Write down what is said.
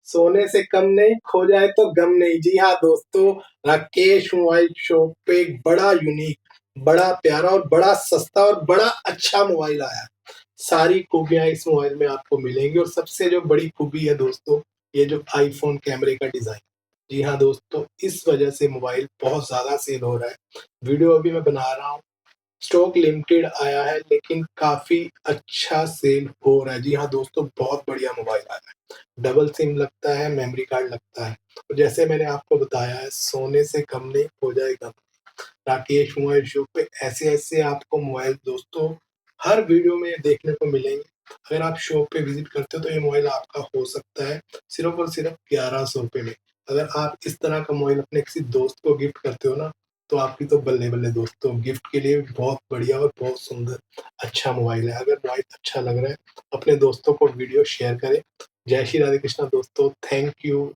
सोने से कम नहीं, खो जाए तो गम नहीं। जी हाँ दोस्तों, राकेश मोबाइल शॉप पे एक बड़ा यूनिक, बड़ा प्यारा और बड़ा सस्ता और बड़ा अच्छा मोबाइल आया है। सारी खूबियाँ इस मोबाइल में आपको मिलेंगी और सबसे जो बड़ी खूबी है दोस्तों, ये जो आईफ़ोन कैमरे का डिज़ाइन। जी हाँ दोस्तों, इस वजह से मोबाइल बहुत ज़्यादा सेल हो रहा है। वीडियो अभी मैं बना रहा हूँ, स्टॉक लिमिटेड आया है लेकिन काफ़ी अच्छा सेल हो रहा है। जी हाँ दोस्तों, बहुत बढ़िया मोबाइल आया है। डबल सिम लगता है, मेमोरी कार्ड लगता है। और जैसे मैंने आपको बताया है, सोने से कम नहीं, खो जाए गम। राकेश मोबाइल शॉप पे ऐसे-ऐसे आपको मोबाइल दोस्तों हर वीडियो में देखने को मिलेंगे। अगर आप शॉप पे विज़िट करते हो तो ये मोबाइल आपका हो सकता है सिर्फ़ और सिर्फ़ ₹1100 में। अगर आप इस तरह का मोबाइल अपने किसी दोस्त को गिफ्ट करते हो ना, तो आपकी तो बल्ले-बल्ले दोस्तों। गिफ्ट के लिए बहुत बढ़िया और बहुत सुंदर अच्छा मोबाइल है। अगर मोबाइल अच्छा लग रहा है, अपने दोस्तों को वीडियो शेयर करें। जय श्री राधे कृष्णा दोस्तों, थैंक यू।